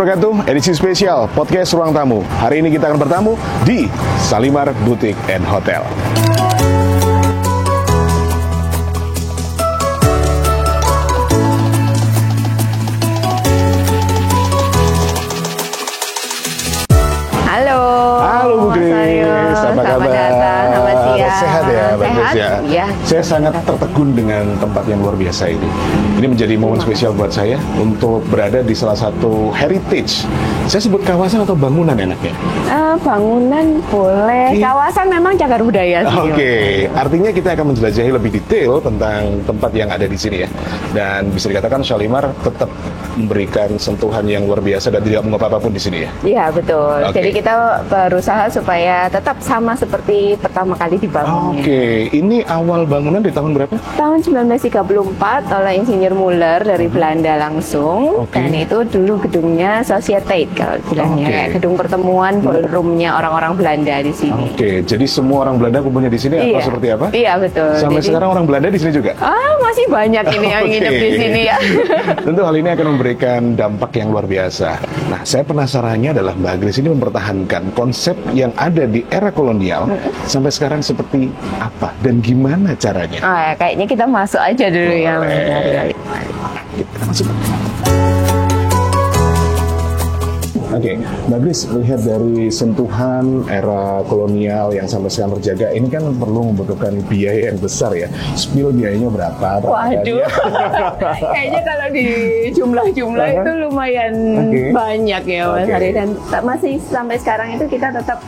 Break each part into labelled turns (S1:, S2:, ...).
S1: wabarakatuh, edisi spesial Podcast Ruang Tamu. Hari ini kita akan bertamu di Salimar Boutique and Hotel. Halo Bu Grace, apa kabar?
S2: Datang, selamat siang.
S1: Sehat ya, Mbak Grace ya?
S2: Iya.
S1: Saya sangat tertegun dengan tempat yang luar biasa ini. Ini menjadi momen spesial buat saya untuk berada di salah satu heritage. Saya sebut kawasan atau bangunan enaknya?
S2: Bangunan boleh, kawasan memang cagar budaya sih.
S1: Oke, artinya kita akan menjelajahi lebih detail tentang tempat yang ada di sini ya. Dan bisa dikatakan Salimar tetap memberikan sentuhan yang luar biasa dan tidak mengapa apapun di sini ya.
S2: Iya betul.
S1: Oke.
S2: Jadi kita berusaha supaya tetap sama seperti pertama kali dibangunnya.
S1: Oke, ini awal bangunan di tahun berapa?
S2: Tahun 1934 oleh Insinyur Muller dari Belanda langsung.
S1: Oke.
S2: Dan itu dulu gedungnya Sociëteit kalau bilangnya,
S1: Oke.
S2: kayak gedung pertemuan ballroomnya orang-orang Belanda di sini.
S1: Oke, jadi semua orang Belanda kumpulnya di sini atau seperti apa?
S2: Iya betul.
S1: Sampai
S2: Jadi-
S1: sekarang orang Belanda di sini juga?
S2: masih banyak ini yang
S1: Oke.
S2: nginep di sini ya.
S1: Tentu hal ini akan memberikan dampak yang luar biasa. Nah, saya penasarannya adalah Mbak Grace ini mempertahankan konsep yang ada di era kolonial sampai sekarang seperti apa dan gimana caranya?
S2: Kayaknya kita masuk aja dulu ya.
S1: Boleh. Kita masuk. Oke, Mbak Grace, melihat dari sentuhan era kolonial yang sampai sekarang terjaga, ini kan perlu membutuhkan biaya yang besar ya. Spill biayanya berapa?
S2: Waduh, kayaknya kalau di jumlah-jumlah itu lumayan banyak ya Mas
S1: Oke.
S2: Hari. Dan masih sampai sekarang itu kita tetap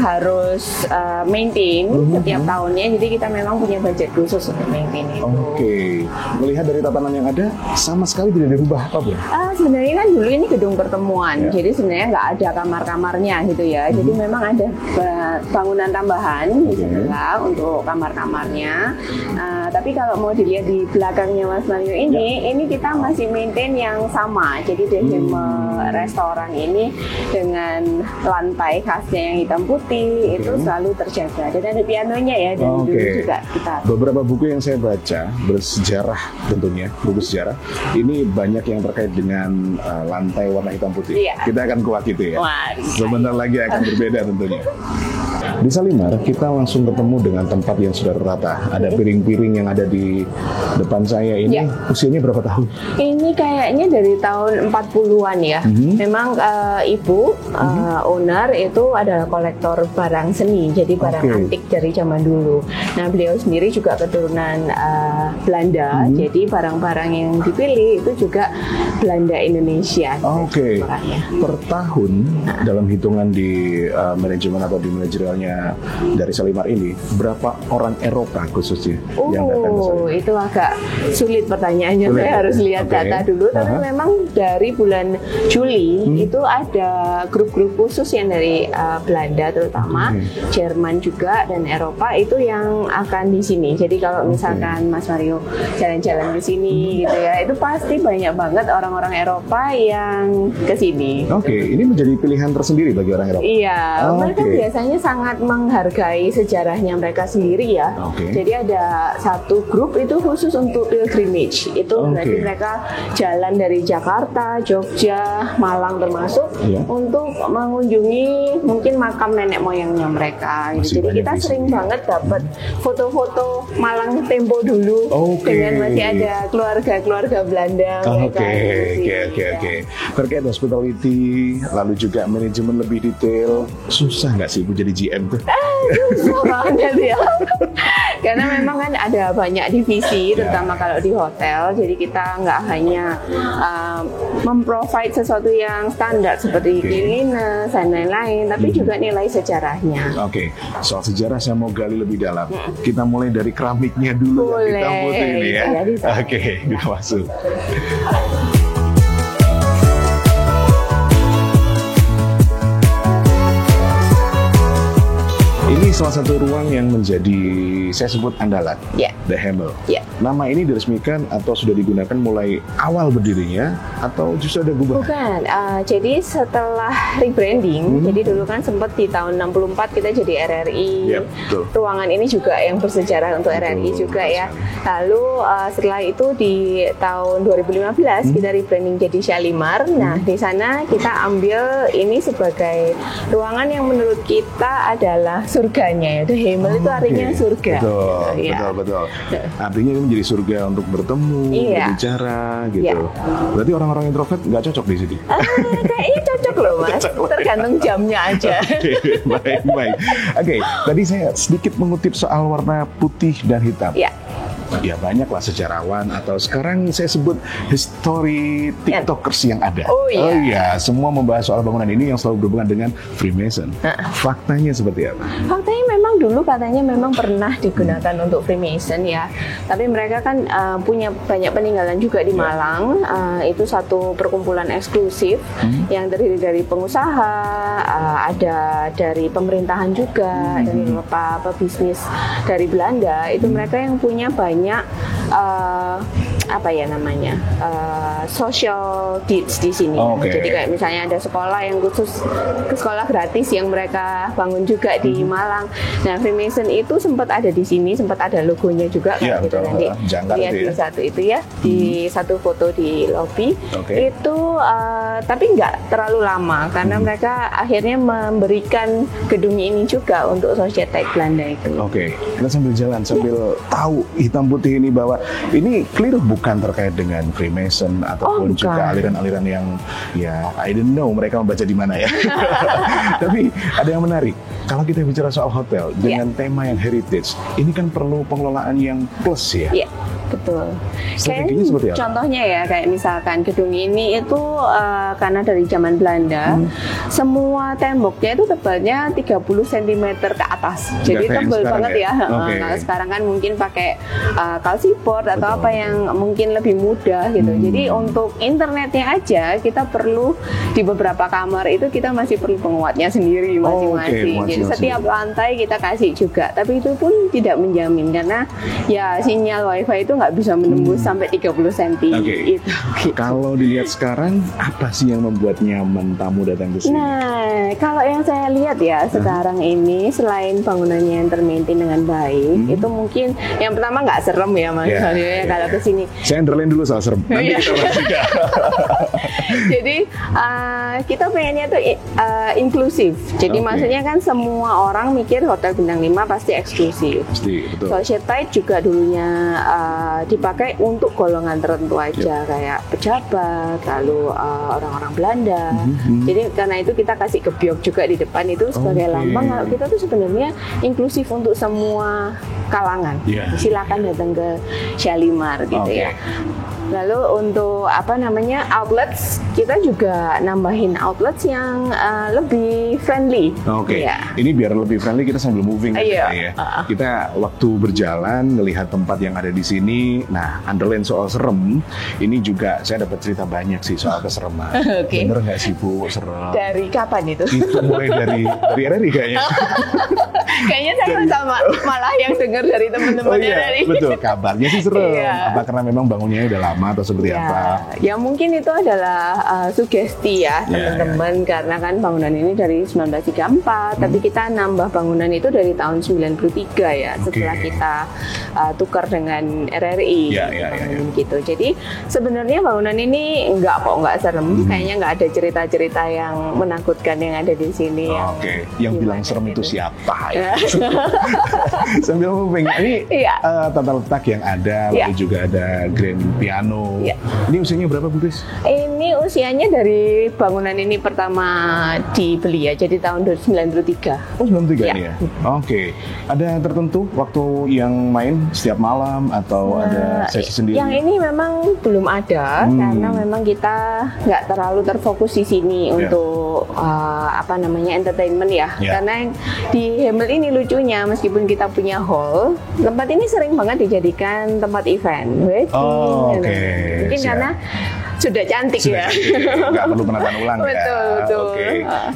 S2: harus maintain setiap tahunnya. Jadi kita memang punya budget khusus untuk maintain itu.
S1: Oke, melihat dari tatanan yang ada, sama sekali tidak dirubah apa Bu?
S2: Sebenarnya kan dulu ini gedung pertemuan, jadi sebenarnya nggak ada kamar-kamarnya gitu ya. Jadi memang ada bangunan tambahan di sebelah untuk kamar-kamarnya. Tapi kalau mau dilihat di belakangnya Mas Mario ini kita masih maintain yang sama. Jadi deheme restoran ini dengan lantai khasnya yang hitam putih itu selalu terjaga. Dan ada pianonya ya, dan dulu juga kita.
S1: Beberapa buku yang saya baca bersejarah tentunya, buku sejarah ini banyak yang terkait dengan lantai warna hitam putih.
S2: Iya.
S1: Kita akan kuak itu ya.
S2: Wah,
S1: Sebentar lagi akan berbeda tentunya. Di Salimar kita langsung ketemu dengan tempat yang sudah tertata. Ada piring-piring yang ada di depan saya ini.
S2: Iya.
S1: Usianya berapa tahun?
S2: Ini kayaknya dari tahun 40-an ya. Memang ibu owner itu adalah kolektor barang seni, jadi barang antik dari zaman dulu. Nah, beliau sendiri juga keturunan Belanda, jadi barang-barang yang dipilih itu juga Belanda Indonesia.
S1: Oke.
S2: Makanya.
S1: Per tahun dalam hitungan di manajemen atau di manajerialnya dari Salimar ini, berapa orang Eropa khususnya yang datang ke Salimar?
S2: Itu agak sulit pertanyaannya.
S1: Sulit.
S2: Saya harus lihat
S1: Oke.
S2: data dulu. Tapi memang dari bulan Juli itu ada grup-grup khusus yang dari Belanda terutama, Jerman juga, dan Eropa itu yang akan di sini. Jadi kalau misalkan Mas Mario jalan-jalan di sini gitu ya, itu pasti banyak banget orang-orang Eropa yang ke sini.
S1: Oke, ini menjadi pilihan tersendiri bagi orang Eropa.
S2: Iya, mereka
S1: Oke.
S2: biasanya sangat menghargai sejarahnya mereka sendiri ya.
S1: Oke.
S2: Jadi ada satu grup itu khusus untuk pilgrimage. Itu berarti mereka jalan dari Jakarta, Jogja, Malang termasuk untuk mengunjungi mungkin makam nenek moyangnya mereka.
S1: Masih
S2: Jadi
S1: banyak
S2: kita
S1: di
S2: sering
S1: sini.
S2: banget dapat foto-foto Malang Tempo dulu dengan masih ada keluarga-keluarga Belanda. mereka di sini,
S1: Oke. Terkait hospitality, lalu juga manajemen lebih detail, susah nggak sih Bu jadi GM tuh?
S2: Susah banget ya. Karena memang kan ada banyak divisi, terutama kalau di hotel. Jadi kita nggak hanya memprovide sesuatu yang standar seperti cleanliness dan lain-lain, tapi juga nilai sejarahnya.
S1: Oke, soal sejarah saya mau gali lebih dalam. Kita mulai dari keramiknya dulu yang hitam putih ini ya.
S2: Boleh, bisa.
S1: Oke, kita masuk. Ini salah satu ruang yang menjadi saya sebut andalan,
S2: Ya.
S1: The Hamel.
S2: Ya.
S1: Nama ini diresmikan atau sudah digunakan mulai awal berdirinya atau justru ada gubahan?
S2: Bukan, jadi setelah rebranding, jadi dulu kan sempat di tahun 64 kita jadi RRI.
S1: Yep, betul.
S2: Ruangan ini juga yang bersejarah untuk RRI juga ya. Lalu setelah itu di tahun 2015 kita rebranding jadi Shalimar. Nah, di sana kita ambil ini sebagai ruangan yang menurut kita adalah surganya ya. The Hamel itu artinya
S1: Oke.
S2: surga.
S1: Betul,
S2: Ya.
S1: betul. Artinya ini menjadi surga untuk bertemu,
S2: Iya.
S1: berbicara gitu.
S2: Iya.
S1: Berarti orang-orang introvert nggak cocok di sini.
S2: Kayaknya cocok loh Mas, tergantung jamnya aja.
S1: Oke, baik. Oke, tadi saya sedikit mengutip soal warna putih dan hitam.
S2: Ya.
S1: Ya banyaklah sejarawan atau sekarang saya sebut history tiktokers yang ada.
S2: Oh iya.
S1: Semua membahas soal bangunan ini yang selalu berhubungan dengan Freemason. Faktanya seperti apa?
S2: Faktanya memang dulu katanya memang pernah digunakan untuk Freemason ya. Tapi mereka kan punya banyak peninggalan juga di Malang. Itu satu perkumpulan eksklusif yang terdiri dari pengusaha, ada dari pemerintahan juga, dari beberapa bisnis dari Belanda. Itu mereka yang punya banyak apa ya namanya social deeds di sini.
S1: Oke.
S2: Jadi kayak misalnya ada sekolah yang khusus sekolah gratis yang mereka bangun juga di Malang. Nah, Freemason itu sempat ada di sini, sempat ada logonya juga
S1: Iya,
S2: kayak gitu
S1: betul.
S2: nanti
S1: Jangkar
S2: lihat
S1: itu
S2: di
S1: ya.
S2: satu itu ya, di satu foto di lobby.
S1: Oke.
S2: Itu tapi nggak terlalu lama karena mereka akhirnya memberikan gedung ini juga untuk Sociëteit Belanda itu.
S1: Oke, kita sambil jalan, sambil tahu hitam putih ini bahwa ini clear bukan terkait dengan Freemason ataupun
S2: bukan.
S1: juga aliran-aliran yang ya I don't know mereka membaca di mana ya. Tapi ada yang menarik. Kalau kita bicara soal hotel dengan tema yang heritage, ini kan perlu pengelolaan yang plus ya.
S2: Iya, betul.
S1: Strateginya seperti apa?
S2: Contohnya ya, kayak misalkan gedung ini itu karena dari zaman Belanda, semua temboknya itu tebalnya 30 cm ke atas.
S1: Nggak
S2: Jadi
S1: kayak yang
S2: tebal
S1: sekarang
S2: banget
S1: ya?
S2: ya.
S1: Oke.
S2: Kalau sekarang kan mungkin pakai kalsiport atau
S1: Betul.
S2: apa yang mungkin lebih mudah gitu. Jadi untuk internetnya aja kita perlu di beberapa kamar itu kita masih perlu penguatnya sendiri masing-masing.
S1: Oke,
S2: Jadi
S1: masing-masing.
S2: setiap lantai kita kasih juga, tapi itu pun tidak menjamin karena ya sinyal wifi itu nggak bisa menembus sampai 30 cm.
S1: Oke.
S2: Itu.
S1: Kalau dilihat sekarang, apa sih yang membuat nyaman tamu datang ke sini?
S2: Nah, kalau yang saya lihat ya sekarang ini selain bangunannya yang termaintain dengan baik, itu mungkin yang pertama nggak serem ya Mas.
S1: Ya,
S2: Ya, kalau ke sini.
S1: Saya underline dulu soal serem. Nanti
S2: Iya.
S1: kita bahas juga.
S2: Jadi kita pengennya tuh inklusif. Jadi
S1: Oke.
S2: maksudnya kan semua orang mikir hotel bintang 5 pasti eksklusif.
S1: Pasti, betul.
S2: Sociëteit juga dulunya dipakai untuk golongan tertentu aja kayak pejabat, lalu orang-orang Belanda. Jadi karena itu kita kasih gebyok juga di depan itu sebagai
S1: Oke.
S2: lambang kalau kita tuh sebenarnya inklusif untuk semua kalangan.
S1: Iya.
S2: Silakan datang ke Shalimar gitu
S1: Oke.
S2: ya. Lalu untuk apa namanya outlets, kita juga nambahin outlets yang lebih friendly.
S1: Oke,
S2: Ya.
S1: ini biar lebih friendly kita sambil moving
S2: Iya.
S1: aja ya. Kita waktu berjalan ngelihat tempat yang ada di sini. Nah, underline soal serem, ini juga saya dapat cerita banyak sih soal kesereman.
S2: Oke.
S1: Bener nggak sih Bu serem?
S2: Dari kapan itu?
S1: Itu mulai dari RRI kayaknya.
S2: Kayaknya saya sama malah yang dengar dari teman-teman dari.
S1: betul. Kabarnya sih serem.
S2: Iya.
S1: Apa karena memang bangunnya udah lama atau seperti apa?
S2: Ya mungkin itu adalah sugesti ya teman-teman karena kan bangunan ini dari 1934 tapi kita nambah bangunan itu dari tahun 93 ya setelah kita tukar dengan RRI
S1: Ya.
S2: gitu. Jadi sebenarnya bangunan ini nggak serem, kayaknya nggak ada cerita-cerita yang menakutkan yang ada di sini.
S1: Oke, yang bilang
S2: gimana
S1: serem itu
S2: gitu.
S1: siapa ya? Sambil moving, ini
S2: Iya.
S1: tata letak yang ada,
S2: Iya.
S1: lalu juga ada grand piano.
S2: Iya.
S1: Ini usianya berapa Bu Kris?
S2: Ini usianya dari bangunan ini pertama dibeli ya, jadi tahun 1993.
S1: Oh 93
S2: Iya.
S1: nih ya? Oke, ada tertentu waktu yang main setiap malam atau ada sesi sendiri?
S2: Yang ini memang belum ada karena memang kita nggak terlalu terfokus di sini untuk apa namanya entertainment ya.
S1: Ya.
S2: Karena yang di Hamel ini lucunya meskipun kita punya hall, tempat ini sering banget dijadikan tempat event, wedding.
S1: Oh, oke.
S2: Mungkin
S1: Siap.
S2: karena sudah cantik ya.
S1: Nggak perlu penataan ulang ya.
S2: Betul.
S1: Oke.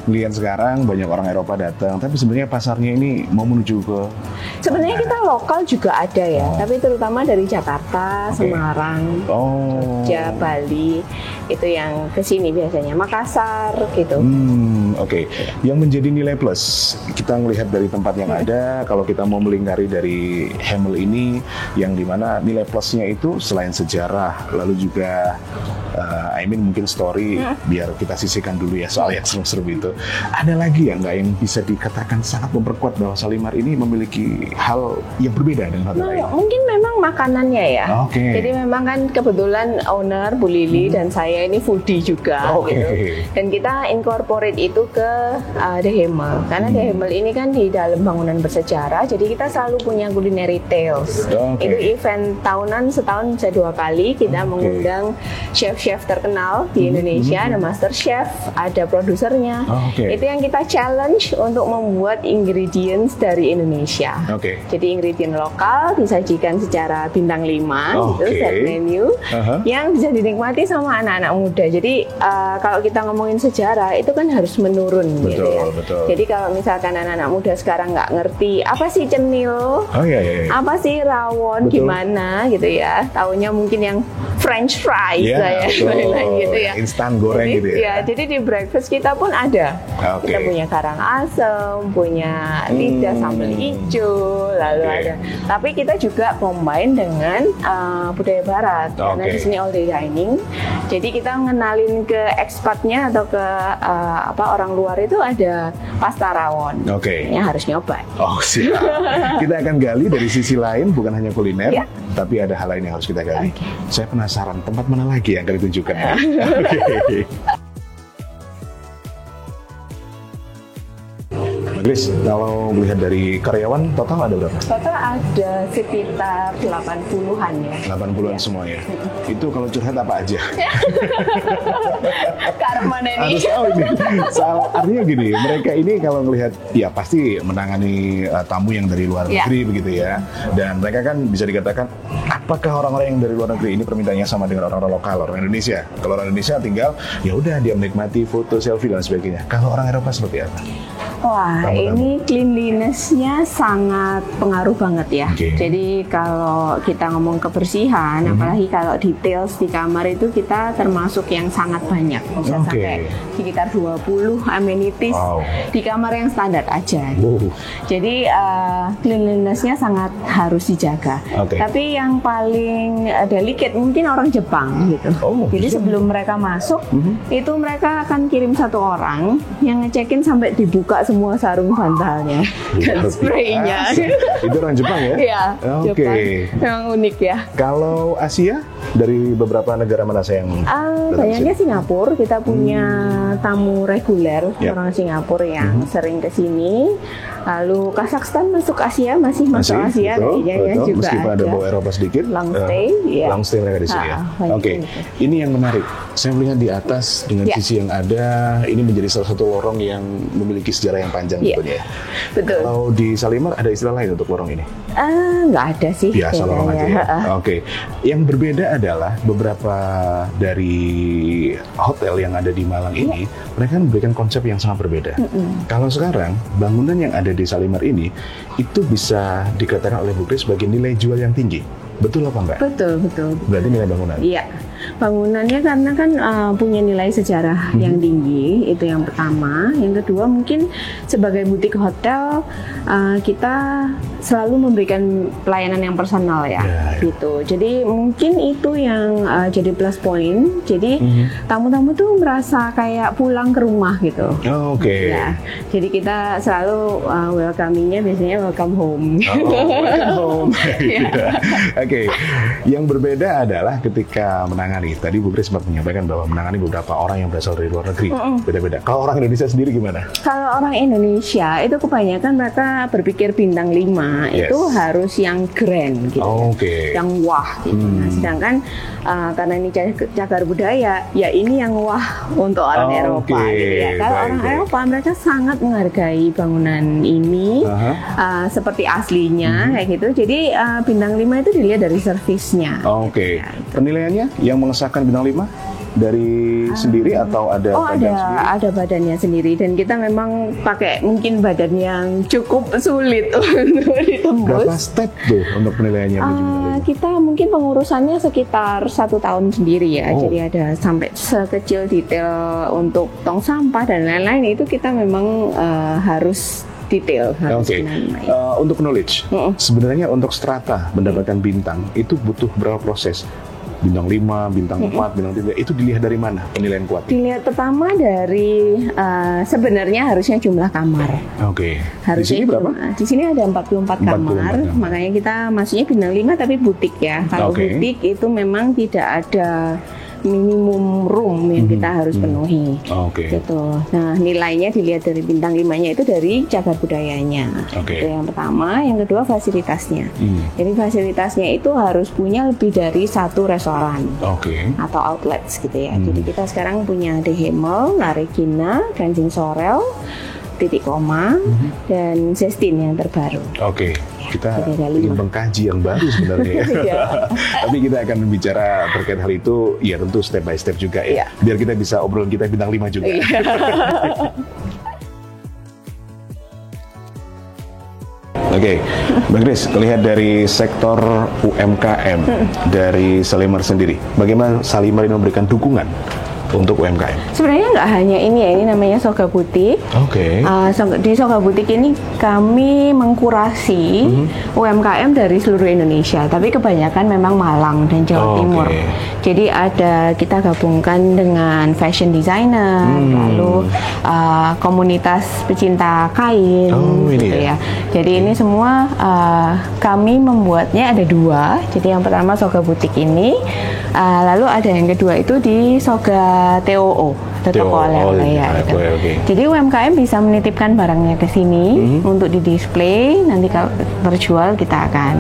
S1: Lihat sekarang banyak orang Eropa datang, tapi sebenarnya pasarnya ini mau menuju ke.
S2: Sebenarnya kita lokal juga ada ya, tapi terutama dari Jakarta, Semarang, Jogja, Bali, itu yang ke sini biasanya, Makassar gitu.
S1: Oke. Yang menjadi nilai plus, kita melihat dari tempat yang ada, kalau kita mau melingkari dari Hamel ini, yang dimana nilai plusnya itu selain sejarah, lalu juga mungkin story, biar kita sisihkan dulu ya soal yang seru-seru itu. Ada lagi ya nggak yang bisa dikatakan sangat memperkuat bahwa Shalimar ini memiliki hal yang berbeda dengan hotel lain?
S2: Mungkin memang makanannya ya. Jadi memang kan kebetulan owner Bu Lili dan saya ini foodie juga. Gitu. Dan kita incorporate itu ke The Hamel. Karena The Hamel ini kan di dalam bangunan bersejarah, jadi kita selalu punya culinary tales. Itu event tahunan, setahun bisa 2 kali. Kita mengundang chef-chef terkenal di Indonesia, ada master chef, ada produsernya. Itu yang kita challenge untuk membuat ingredients dari Indonesia. Jadi ingredient lokal disajikan secara bintang 5, gitu, set menu, yang bisa dinikmati sama anak-anak muda. Jadi kalau kita ngomongin sejarah, itu kan harus menurun. Gitu ya. Jadi kalau misalkan anak-anak muda sekarang nggak ngerti apa sih cenil, apa sih rawon, gimana gitu ya, taunya mungkin yang French fries gitu ya,
S1: instan goreng gitu ya.
S2: Jadi di breakfast kita pun ada. Kita punya karang asem, punya lidah sambal hijau, lalu ada. Tapi kita juga combine dengan budaya barat. Karena di sini all day dining. Jadi kita ngenalin ke ekspatnya atau ke orang luar itu ada pasta rawon. Yang harus nyoba.
S1: Siap. Kita akan gali dari sisi lain, bukan hanya kuliner, tapi ada hal lain yang harus kita gali. Saya penasaran tempat mana lagi yang akan ditunjukkan. Grace, kalau melihat dari karyawan total ada berapa?
S2: Total ada sekitar 80-an ya.
S1: 80-an semua ya. Itu kalau curhat apa aja?
S2: Karena ini.
S1: Artinya gini, mereka ini kalau melihat, ya pasti menangani tamu yang dari luar negeri begitu ya. Dan mereka kan bisa dikatakan, apakah orang-orang yang dari luar negeri ini permintaannya sama dengan orang-orang lokal, orang Indonesia? Kalau orang Indonesia tinggal, ya udah dia menikmati foto, selfie dan sebagainya. Kalau orang Eropa seperti apa?
S2: Wah, ini cleanliness-nya sangat pengaruh banget ya. Jadi kalau kita ngomong kebersihan, apalagi kalau details di kamar itu kita termasuk yang sangat banyak. Bisa sampai sekitar 20 amenities di kamar yang standar aja. Jadi cleanliness-nya sangat harus dijaga. Tapi yang paling delicate mungkin orang Jepang gitu. Jadi sebelum mereka masuk, itu mereka akan kirim 1 orang yang ngecekin sampai dibuka semua sarung bantalnya dan spraynya.
S1: Itu orang Jepang ya?
S2: Iya. Jepang. Yang unik ya.
S1: Kalau Asia dari beberapa negara mana saya yang
S2: banyaknya Singapura. Kita punya tamu reguler orang Singapura yang sering ke sini. Lalu Kazakhstan masuk Asia, masih masuk Asia kayaknya ya juga.
S1: Meskipun ada bawa Eropa sedikit.
S2: Long stay.
S1: Long stay mereka di sini ya. Ini yang menarik. Saya melihat di atas dengan sisi yang ada, ini menjadi salah satu lorong yang memiliki sejarah yang panjang sebetulnya.
S2: Betul.
S1: Kalau di Shalimar ada istilah lain untuk lorong ini?
S2: Nggak ada sih.
S1: Biasa lorong aja ya. Yang berbeda adalah beberapa dari hotel yang ada di Malang ini, mereka memberikan konsep yang sangat berbeda. Kalau sekarang, bangunan yang ada di Shalimar ini, itu bisa dikatakan oleh Bu Grace sebagai nilai jual yang tinggi. Betul apa enggak?
S2: Betul.
S1: Berarti nilai bangunan?
S2: Iya. Bangunannya karena kan punya nilai sejarah yang tinggi, itu yang pertama. Yang kedua mungkin sebagai butik hotel kita selalu memberikan pelayanan yang personal ya, gitu. Jadi mungkin itu yang jadi plus point. Jadi tamu-tamu tuh merasa kayak pulang ke rumah gitu. Ya. Jadi kita selalu welcoming-nya biasanya welcome home.
S1: Welcome home. Yang berbeda adalah ketika menangani. Tadi Bu Grace sempat menyampaikan bahwa menangani beberapa orang yang berasal dari luar negeri. Beda-beda. Kalau orang Indonesia sendiri gimana? Kalau
S2: orang Indonesia itu kebanyakan mereka berpikir bintang 5 itu harus yang grand gitu. Yang wah gitu. Nah, sedangkan karena ini cagar budaya, ya ini yang wah untuk orang Eropa gitu ya. Kalau orang Eropa mereka sangat menghargai bangunan ini seperti aslinya kayak gitu. Jadi bintang 5 itu dilihat dari servisnya.
S1: Penilaiannya yang mengesahkan bintang 5 dari sendiri atau ada
S2: Oh,
S1: badan sendiri?
S2: ada badannya sendiri, dan kita memang pakai mungkin badan yang cukup sulit untuk
S1: Berapa
S2: ditembus.
S1: step tuh untuk penilaiannya menuju bintang 5?
S2: Kita mungkin pengurusannya sekitar 1 tahun sendiri ya.
S1: Oh.
S2: Jadi ada sampai sekecil detail untuk tong sampah dan lain-lain, itu kita memang harus detail, harus
S1: Oke.
S2: benar-benar.
S1: Untuk knowledge, sebenarnya untuk strata mendapatkan bintang itu butuh berapa proses? Bintang 5, bintang 4, bintang 3, itu dilihat dari mana penilaian kuat?
S2: Dilihat pertama dari sebenarnya harusnya jumlah kamar.
S1: Oke. Di
S2: Harusnya
S1: sini berapa?
S2: Di sini ada 44 kamar,
S1: 44 kamar.
S2: makanya kita maksudnya bintang 5 tapi butik ya. Kalau
S1: Oke.
S2: butik itu memang tidak ada minimum room yang kita harus penuhi.
S1: Oke.
S2: Gitu. Nah, nilainya dilihat dari bintang 5-nya itu dari cagar budayanya.
S1: Oke.
S2: Itu yang pertama, yang kedua fasilitasnya. Jadi fasilitasnya itu harus punya lebih dari 1 restoran
S1: Oke.
S2: atau outlets gitu ya. Jadi kita sekarang punya The Hemel, La Regina, Ganjing Sorel, Titik Koma, dan Zestin yang terbaru.
S1: Oke. Kita
S2: Jadi ada
S1: ingin
S2: 5.
S1: mengkaji yang baru sebenarnya.
S2: Iya.
S1: Tapi kita akan bicara terkait hal itu, ya tentu step by step juga ya.
S2: Iya.
S1: Biar kita bisa obrolan kita bintang 5 juga. Oke, Mbak Grace, lihat dari sektor UMKM dari Salimar sendiri, bagaimana Salimar ini memberikan dukungan untuk UMKM?
S2: Sebenarnya nggak hanya ini ya, ini namanya Soga Butik.
S1: Oke.
S2: Di Soga Butik ini kami mengkurasi UMKM dari seluruh Indonesia, tapi kebanyakan memang Malang dan Jawa
S1: Oke.
S2: Timur. Jadi kita gabungkan dengan fashion designer, lalu komunitas pecinta kain,
S1: Oh, ini
S2: gitu
S1: ya.
S2: ya. Jadi ini semua kami membuatnya ada 2. Jadi yang pertama Soga Butik ini, lalu ada yang kedua itu di Soga TOO, toko oleh-oleh ya. Gitu.
S1: Oke.
S2: Jadi UMKM bisa menitipkan barangnya ke sini untuk di-display. Nanti kalau terjual kita akan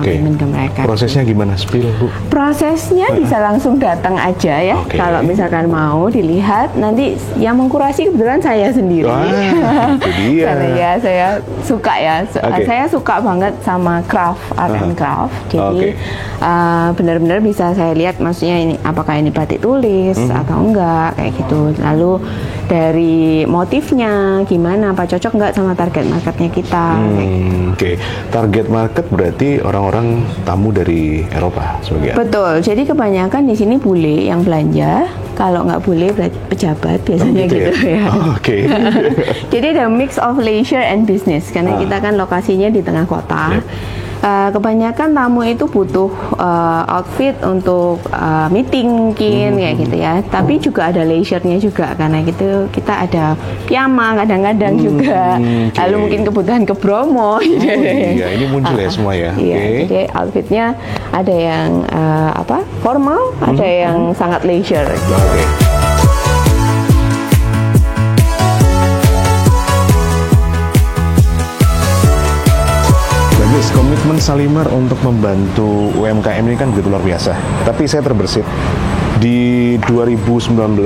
S2: kirim ke mereka.
S1: Prosesnya gimana? Spill, Bu.
S2: Prosesnya bisa langsung datang aja ya.
S1: Oke.
S2: Kalau misalkan mau dilihat, nanti yang mengkurasi kebetulan saya sendiri.
S1: Wah, itu dia.
S2: Karena ya saya suka ya.
S1: Oke.
S2: Saya suka banget sama craft, art and craft. Jadi benar-benar bisa saya lihat, maksudnya ini apakah ini batik tulis atau enggak kayak gitu. Lalu dari motifnya gimana, apa cocok enggak sama target marketnya kita.
S1: Oke. Target market berarti orang-orang tamu dari Eropa sebagai
S2: Betul. Jadi kebanyakan di sini bule yang belanja. Kalau nggak bule berarti pejabat biasanya gitu ya.
S1: Oh, oke.
S2: Jadi ada mix of leisure and business karena kita kan lokasinya di tengah kota. Kebanyakan tamu itu butuh outfit untuk meeting mungkin kayak gitu ya. Tapi juga ada leisure-nya juga, karena gitu kita ada piyama kadang-kadang juga.
S1: oke.
S2: Lalu mungkin kebutuhan ke Bromo. Gitu.
S1: Iya, ini muncul ya semua ya.
S2: Iya,
S1: Oke.
S2: jadi outfitnya ada yang formal, ada yang sangat leisure.
S1: Oke. Bagus, komitmen Salimar untuk membantu UMKM ini kan begitu luar biasa. Tapi saya terbersit di 2019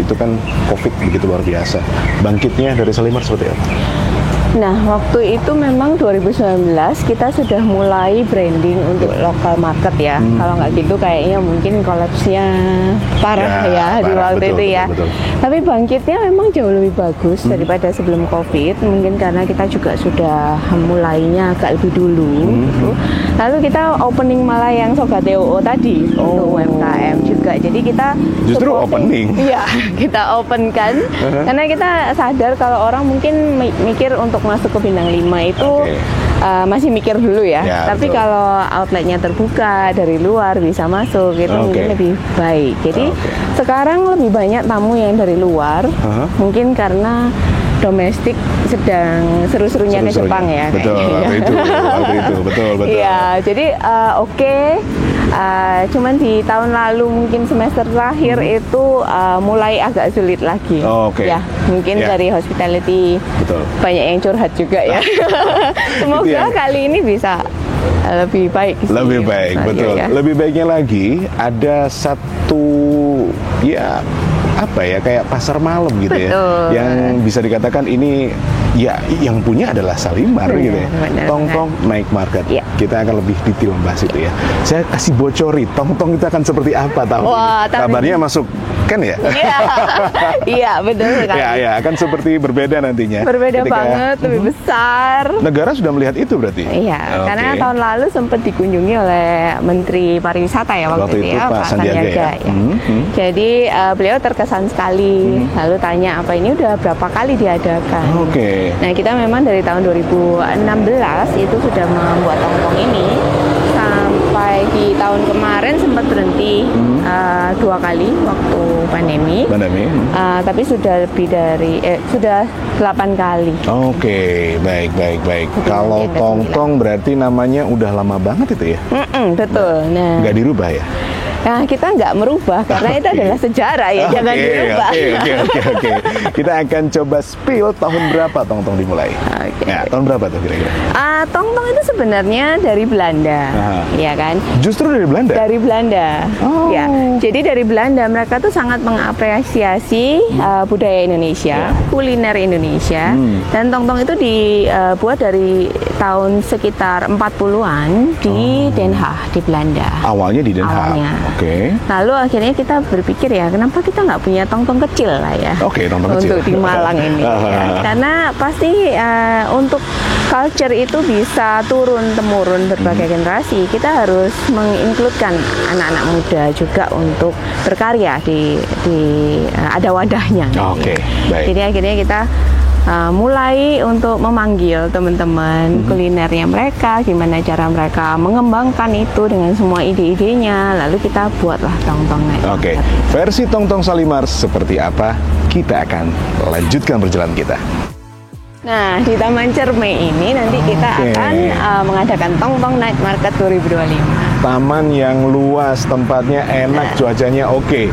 S1: itu kan COVID begitu luar biasa. Bangkitnya dari Salimar seperti apa?
S2: Nah, waktu itu memang 2019 kita sudah mulai branding untuk lokal market ya. Kalau nggak gitu kayaknya mungkin kolapsnya parah ya di
S1: parah,
S2: waktu
S1: betul,
S2: itu ya.
S1: betul.
S2: Tapi bangkitnya memang jauh lebih bagus daripada sebelum COVID. Mungkin karena kita juga sudah mulainya agak lebih dulu. Gitu. Lalu kita opening malah yang Soga TOO tadi untuk UMKM juga. Jadi kita
S1: Justru
S2: supporting.
S1: opening?
S2: Iya, kita open kan. Karena kita sadar kalau orang mungkin mikir untuk masuk ke bintang 5 itu masih mikir dulu ya.
S1: Ya,
S2: Tapi
S1: betul.
S2: kalau outletnya terbuka dari luar bisa masuk itu mungkin lebih baik. Jadi sekarang lebih banyak tamu yang dari luar. Mungkin karena domestik sedang seru-serunya ke Jepang ya.
S1: Betul,
S2: kayaknya.
S1: waktu itu, betul.
S2: Iya, jadi oke. Cuman di tahun lalu mungkin semester terakhir itu mulai agak sulit lagi.
S1: Oke.
S2: Ya, mungkin
S1: Ya.
S2: dari hospitality
S1: Betul.
S2: banyak yang curhat juga ya. Semoga
S1: Itu yang-
S2: kali ini bisa lebih baik sih.
S1: Lebih baik,
S2: Misalnya,
S1: betul.
S2: ya.
S1: Lebih baiknya lagi ada satu apa ya, kayak pasar malam gitu ya.
S2: Betul.
S1: Yang bisa dikatakan ini ya yang punya adalah Salimar gitu ya.
S2: Benar
S1: Tongtong Night Market.
S2: Iya.
S1: Kita akan lebih detail membahas itu ya. Saya kasih bocori, Tongtong itu akan seperti apa tahun
S2: Wah,
S1: ini.
S2: tahun
S1: Kabarnya masuk kan ya?
S2: Iya, iya betul sekali.
S1: Ya, ya, akan seperti berbeda nantinya.
S2: Berbeda banget, lebih besar.
S1: Negara sudah melihat itu berarti?
S2: Iya,
S1: Oke.
S2: karena tahun lalu sempat dikunjungi oleh Menteri Pariwisata ya waktu itu ya,
S1: Pak Sandiaga ya.
S2: ya. Jadi beliau terkesan sekali, lalu tanya apa ini udah berapa kali diadakan.
S1: Oke.
S2: Nah kita memang dari tahun 2016 itu sudah membuat tongtong ini, sampai di tahun kemarin sempat berhenti 2 kali waktu pandemi. Tapi sudah lebih dari sudah 8 kali.
S1: Oke, baik. Kalau
S2: yang
S1: Tongtong berarti namanya udah lama banget itu ya?
S2: Betul. Nah,
S1: Nggak dirubah ya?
S2: nah, kita nggak merubah karena itu adalah sejarah ya, jangan dirubah.
S1: Oke. Kita akan coba spill tahun berapa Tongtong dimulai.
S2: Oke.
S1: Ya, tahun berapa tuh kira-kira?
S2: Tongtong itu sebenarnya dari Belanda,
S1: Aha.
S2: ya kan?
S1: Justru dari Belanda?
S2: Dari Belanda,
S1: Oh.
S2: ya. Jadi dari Belanda mereka tuh sangat mengapresiasi budaya Indonesia, kuliner Indonesia, dan tongtong itu dibuat dari tahun sekitar 40-an di Den Haag di Belanda.
S1: Awalnya di Den Haag.
S2: Awalnya.
S1: Oke.
S2: Lalu akhirnya kita berpikir ya, kenapa kita nggak punya tongtong kecil lah ya?
S1: Oke, tongtong kecil.
S2: Untuk di Malang ini. Ya. Karena pasti untuk culture itu bisa turun-temurun berbagai generasi. Kita harus menginkludkan anak-anak muda juga untuk berkarya di ada wadahnya.
S1: Oke, baik.
S2: Jadi akhirnya kita mulai untuk memanggil teman-teman kulinernya mereka, gimana cara mereka mengembangkan itu dengan semua ide-idenya, lalu kita buatlah tongtong Night
S1: Oke,
S2: Market.
S1: versi Tongtong Salimar seperti apa? Kita akan lanjutkan perjalanan kita.
S2: Nah, di Taman Cermai ini nanti kita
S1: Oke.
S2: akan mengadakan Tongtong Night Market 2025.
S1: Taman yang luas, tempatnya enak, cuacanya oke.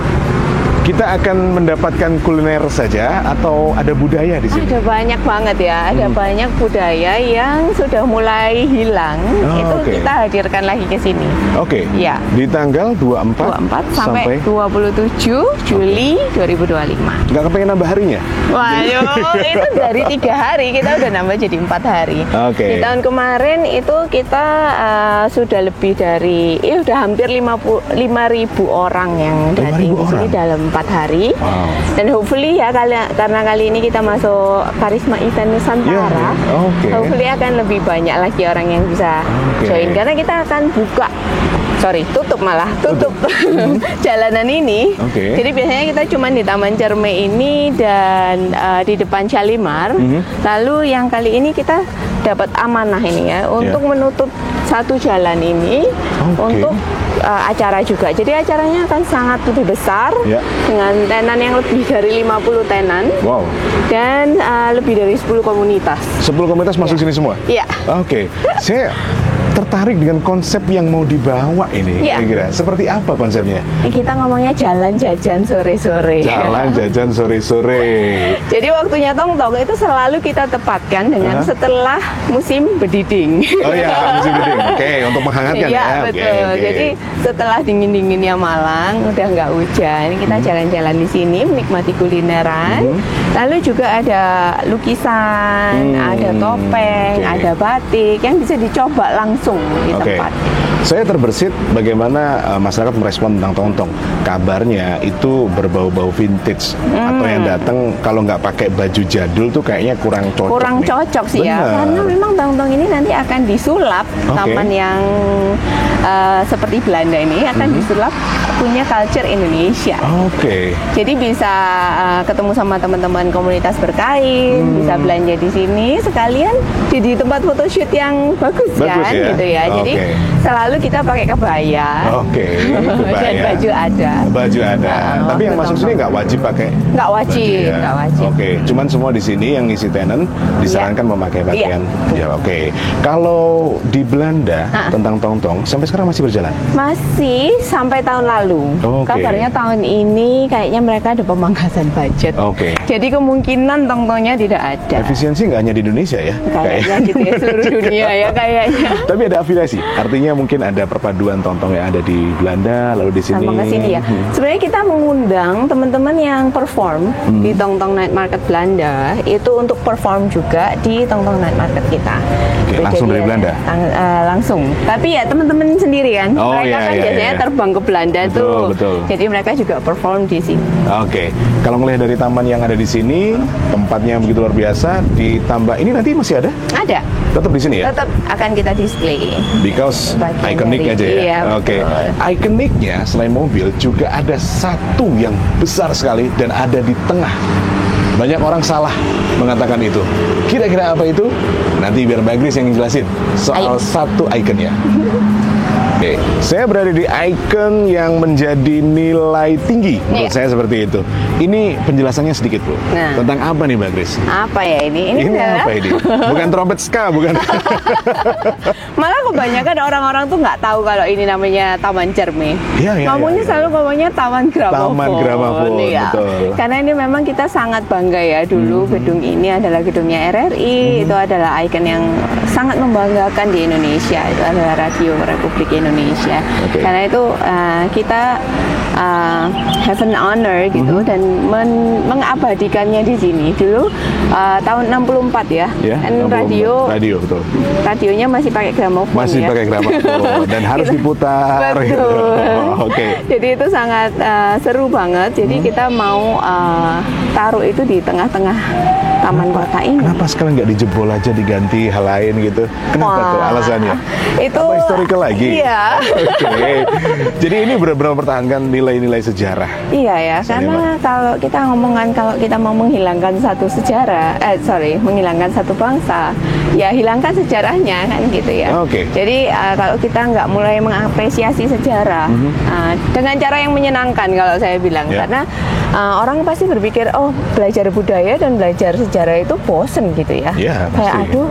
S1: Kita akan mendapatkan kuliner saja atau ada budaya di sini?
S2: Ada banyak banget ya, ada banyak budaya yang sudah mulai hilang.
S1: Oh,
S2: Itu
S1: oke.
S2: kita hadirkan lagi ke sini.
S1: Oke.
S2: Ya.
S1: Di tanggal 24,
S2: 24 sampai 27 Juli 2025.
S1: Nggak kepengen nambah harinya?
S2: Waduh, itu dari 3 hari kita udah nambah jadi 4 hari.
S1: Oke.
S2: Di tahun kemarin itu kita sudah lebih dari, udah hampir 5.000 orang yang datang
S1: 5.000
S2: di sini
S1: orang?
S2: dalam 4 hari.
S1: Wow.
S2: Dan hopefully ya karena kali ini kita masuk Karisma Event Nusantara,
S1: Ya, oke.
S2: hopefully akan lebih banyak lagi orang yang bisa
S1: Oke.
S2: join karena kita akan tutup jalanan ini.
S1: Oke.
S2: Jadi biasanya kita cuma di Taman Cermai ini dan di depan Shalimar. Lalu yang kali ini kita dapat amanah ini ya untuk menutup satu jalan ini untuk acara juga. Jadi acaranya akan sangat lebih besar dengan tenan yang lebih dari 50 tenan.
S1: Wow.
S2: Dan lebih dari 10 komunitas.
S1: 10 komunitas masuk sini semua?
S2: Iya.
S1: Oke. Saya tertarik dengan konsep yang mau dibawa ini.
S2: Iya.
S1: Kira-kira seperti apa konsepnya?
S2: Kita ngomongnya jalan jajan sore-sore.
S1: Jalan jajan sore-sore.
S2: Jadi waktunya tongtong itu selalu kita tepatkan dengan setelah musim berdiding.
S1: Oh ya, musim dingin. Oke, untuk menghangatkan
S2: Iya,
S1: ya.
S2: betul.
S1: Oke.
S2: Jadi setelah dingin-dinginnya Malang, udah nggak hujan, kita jalan-jalan di sini menikmati kulineran. Lalu juga ada lukisan, ada topeng, ada batik yang bisa dicoba langsung di tempat.
S1: Saya terbersit bagaimana masyarakat merespon tentang tongtong. Kabarnya itu berbau-bau vintage atau yang datang kalau nggak pakai baju jadul tuh kayaknya kurang cocok.
S2: Kurang
S1: nih.
S2: cocok sih ya,
S1: Benar.
S2: karena memang tongtong ini nanti akan disulap. Taman yang seperti Belanda ini akan disulap punya culture Indonesia.
S1: Oke.
S2: Jadi bisa ketemu sama teman-teman komunitas berkain, bisa belanja di sini sekalian jadi tempat photoshoot yang bagus kan,
S1: ya?
S2: gitu ya. Jadi selalu kita pakai kebaya.
S1: Oke.
S2: Dan baju ada.
S1: Baju ada. Tapi yang masuk sini nggak wajib pakai.
S2: Nggak wajib,
S1: baju ya?
S2: nggak wajib.
S1: Oke. Cuman semua di sini yang ngisi tenan disarankan memakai pakaian. Ya, oke. Kalau di Belanda tentang tongtong sampai sekarang masih berjalan.
S2: Masih sampai tahun lalu lalu.
S1: Oke.
S2: Kabarnya tahun ini kayaknya mereka ada pemangkasan budget.
S1: Oke.
S2: Jadi kemungkinan tong-tongnya tidak ada.
S1: Efisiensi nggak hanya di Indonesia ya?
S2: Kayaknya gitu ya, seluruh dunia ya kayaknya.
S1: Tapi ada afiliasi, artinya mungkin ada perpaduan tong-tong yang ada di Belanda, lalu di sini.
S2: Sama ke sini ya. Sebenarnya kita mengundang teman-teman yang perform di Tongtong Night Market Belanda itu untuk perform juga di Tongtong Night Market kita.
S1: Oke, langsung dari Belanda?
S2: Langsung. Tapi ya teman-teman sendiri kan.
S1: Oh,
S2: mereka
S1: iya,
S2: kan
S1: iya,
S2: biasanya
S1: iya.
S2: terbang ke Belanda
S1: Betul,
S2: tuh.
S1: betul.
S2: Jadi mereka juga perform di sini.
S1: Oke, kalau melihat dari taman yang ada di sini, tempatnya begitu luar biasa, ditambah ini nanti masih ada?
S2: Ada.
S1: Tetap di sini ya?
S2: Tetap akan kita display.
S1: Because
S2: Bagian
S1: ikonik
S2: dari-
S1: aja ya.
S2: iya,
S1: Oke.
S2: betul.
S1: Ikoniknya selain mobil juga ada satu yang besar sekali dan ada di tengah. Banyak orang salah mengatakan itu. Kira-kira apa itu? Nanti biar Mbak Grace yang jelasin soal satu ikonnya. Oke, saya berada di ikon yang menjadi nilai tinggi menurut
S2: Iya.
S1: saya seperti itu. Ini penjelasannya sedikit Bu.
S2: Nah.
S1: Tentang apa nih Mbak Grace?
S2: Apa ya ini?
S1: Ini
S2: adalah-
S1: apa ini? Bukan trompet ska, bukan?
S2: Malah kebanyakan orang-orang tuh nggak tahu kalau ini namanya Taman Cerme.
S1: Iya, iya,
S2: Ngomongnya
S1: iya.
S2: selalu ngomongnya Taman Gramofon.
S1: Taman Gramofon,
S2: iya.
S1: betul.
S2: Karena ini memang kita sangat bangga ya. Dulu gedung ini adalah gedungnya RRI, itu adalah ikon yang sangat membanggakan di Indonesia. Itu adalah Radio Republik Indonesia.
S1: Oke.
S2: Karena itu kita have an honor gitu dan mengabadikannya di sini. Dulu tahun 64 ya.
S1: Ya,
S2: Kan
S1: 64. Radio betul.
S2: radionya masih pakai gramofon
S1: Masih
S2: ya.
S1: pakai gramofon dan harus diputar.
S2: Betul.
S1: gitu. Oke.
S2: Jadi itu sangat seru banget. Jadi kita mau taruh itu di tengah-tengah taman kota ini.
S1: Kenapa sekalian nggak dijebol aja diganti hal lain gitu? Kenapa tuh
S2: Wah,
S1: alasannya?
S2: Itu
S1: Apa historical lagi?
S2: Iya.
S1: Oke. Jadi ini benar-benar mempertahankan nilai-nilai sejarah.
S2: Iya ya, karena kalau kita ngomongkan kalau kita mau menghilangkan satu sejarah, menghilangkan satu bangsa, ya hilangkan sejarahnya kan gitu ya.
S1: Oke.
S2: Jadi kalau kita nggak mulai mengapresiasi sejarah dengan cara yang menyenangkan kalau saya bilang,
S1: Ya.
S2: karena orang pasti berpikir oh belajar budaya dan belajar sejarah itu bosen gitu ya.
S1: Iya,
S2: Kayak
S1: pasti.
S2: aduh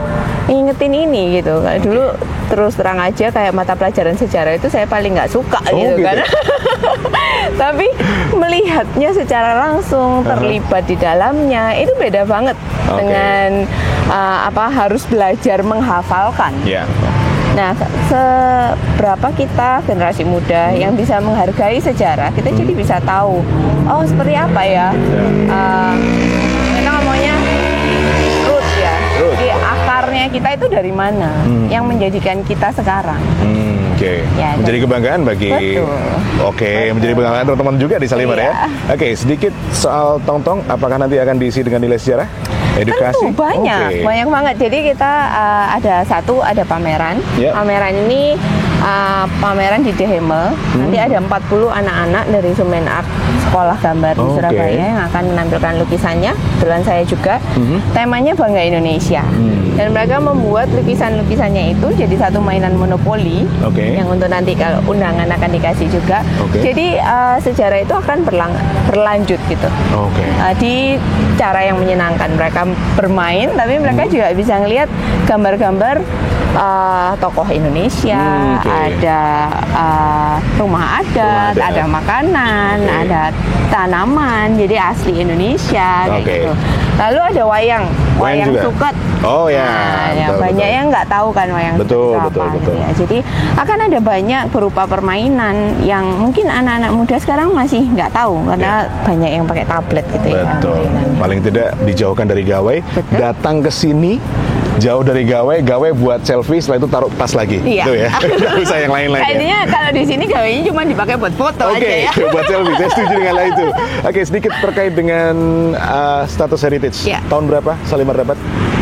S2: ingetin ini gitu. Kayak dulu terus terang aja kayak mata pelajaran sejarah itu saya paling nggak suka
S1: Oh,
S2: gitu
S1: gitu.
S2: kan. Tapi melihatnya secara langsung, terlibat di dalamnya itu beda banget
S1: Oke.
S2: dengan harus belajar menghafalkan.
S1: Ya.
S2: Nah, seberapa kita generasi muda yang bisa menghargai sejarah, kita jadi bisa tahu, oh seperti apa ya, kita ngomongnya root ya,
S1: Root.
S2: jadi akarnya kita itu dari mana, yang menjadikan kita sekarang.
S1: Oke.
S2: Ya,
S1: Menjadi kebanggaan bagi.
S2: Betul.
S1: Oke, menjadi kebanggaan teman-teman juga di Salimar
S2: Iya.
S1: ya. Oke, sedikit soal tong-tong, apakah nanti akan diisi dengan nilai sejarah? Edukasi?
S2: Tentu banyak,
S1: Oke.
S2: banyak banget. Jadi kita ada pameran.
S1: Ya.
S2: Pameran ini pameran di The Hemel. Nanti ada 40 anak-anak dari Sumen Art Sekolah Gambar di
S1: Oke.
S2: Surabaya yang akan menampilkan lukisannya. Kebetulan saya juga. Temanya Bangga Indonesia. Dan mereka membuat lukisan-lukisannya itu jadi satu mainan monopoli
S1: Oke.
S2: yang untuk nanti kalau undangan akan dikasih juga.
S1: Oke.
S2: Jadi sejarah itu akan berlanjut gitu.
S1: Oke.
S2: Di cara yang menyenangkan mereka bermain, tapi mereka juga bisa ngelihat gambar-gambar tokoh Indonesia,
S1: Oke.
S2: ada rumah adat,
S1: Rumah adat.
S2: ada makanan,
S1: Oke.
S2: ada tanaman, jadi asli Indonesia kayak
S1: Oke.
S2: gitu. Lalu ada wayang
S1: Wayang juga?
S2: suket.
S1: Oh ya.
S2: Nah, ya
S1: betul,
S2: banyak
S1: betul.
S2: yang nggak tahu kan wayang
S1: Betul,
S2: suket itu
S1: betul,
S2: apa
S1: betul.
S2: gitu ya. Jadi akan ada banyak berupa permainan yang mungkin anak-anak muda sekarang masih nggak tahu karena banyak yang pakai tablet gitu ya.
S1: Betul.
S2: mainannya.
S1: Paling tidak dijauhkan dari gawai,
S2: Betul.
S1: datang ke sini jauh dari gawai buat selfie, setelah itu taruh tas lagi.
S2: Iya.
S1: Itu ya. Nggak usah yang lain-lain ya.
S2: Kayaknya kalau di sini gawainya cuma dipakai buat foto
S1: Oke,
S2: aja ya.
S1: buat selfie. Saya setuju dengan hal itu. Oke, sedikit terkait dengan status heritage.
S2: Ya.
S1: Tahun berapa Salimar dapat?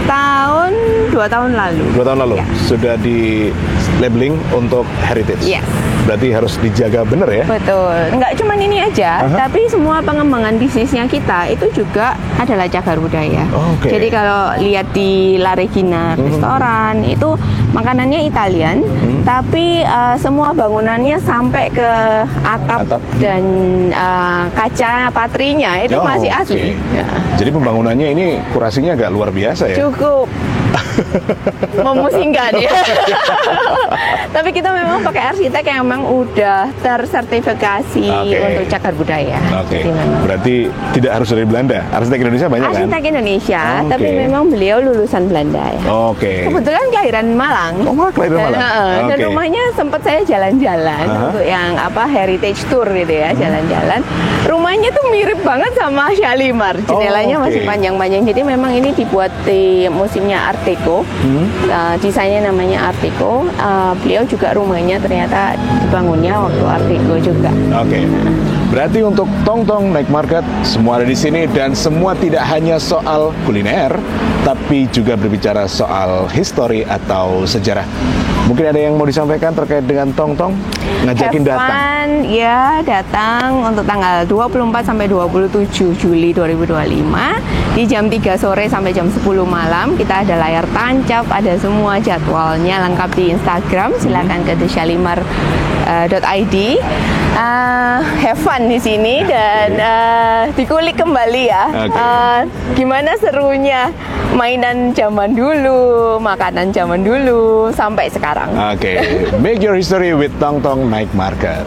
S2: Tahun 2 tahun lalu.
S1: 2 tahun lalu.
S2: Ya.
S1: Sudah di labeling untuk heritage.
S2: Yes.
S1: Berarti harus dijaga benar ya.
S2: Betul. Nggak cuma ini aja, tapi semua pengembangan bisnisnya kita itu juga adalah cagar budaya.
S1: Oke.
S2: Jadi kalau lihat di La Regina restoran itu makanannya Italian, tapi semua bangunannya sampai ke atap,
S1: Atap.
S2: dan kaca patrinya itu
S1: Oh,
S2: masih
S1: oke.
S2: asli. Ya.
S1: Jadi pembangunannya ini kurasinya agak luar biasa ya.
S2: Cukup memusingkan ya. Tapi kita memang pakai arsitek yang memang udah tersertifikasi untuk cagar budaya.
S1: Oke.
S2: Jadi memang
S1: Berarti tidak harus dari Belanda. Arsitek Indonesia banyak kan?
S2: arsitek Indonesia,
S1: Oke.
S2: tapi memang beliau lulusan Belanda ya.
S1: Oke.
S2: Kebetulan kelahiran Malang.
S1: Oh, malah kelahiran
S2: Dan,
S1: Malang.
S2: dan
S1: Oke.
S2: rumahnya sempat saya jalan-jalan
S1: Aha.
S2: untuk yang heritage tour gitu ya, jalan-jalan. Rumahnya tuh mirip banget sama Shalimar. Jendelanya
S1: oke.
S2: masih panjang-panjang. Jadi memang ini dibuat di musimnya Art Deco. Desainnya namanya Art Deco. Beliau juga rumahnya ternyata dibangunnya waktu Art Deco juga.
S1: Oke. Berarti untuk Tongtong Night Market semua ada di sini dan semua tidak hanya soal kuliner, tapi juga berbicara soal histori atau sejarah. Mungkin ada yang mau disampaikan terkait dengan Tongtong? Ngajakin
S2: Have
S1: datang.
S2: fun, ya datang untuk tanggal 24 sampai 27 Juli 2025 di jam 3 sore sampai jam 10 malam. Kita ada layar tancap, ada semua jadwalnya lengkap di Instagram. Silakan ke theshalimar.id. Have fun di sini dan dikulik kembali ya.
S1: Oke.
S2: Gimana serunya mainan zaman dulu, makanan zaman dulu sampai sekarang.
S1: Oke. Make your history with Tongtong Night Market.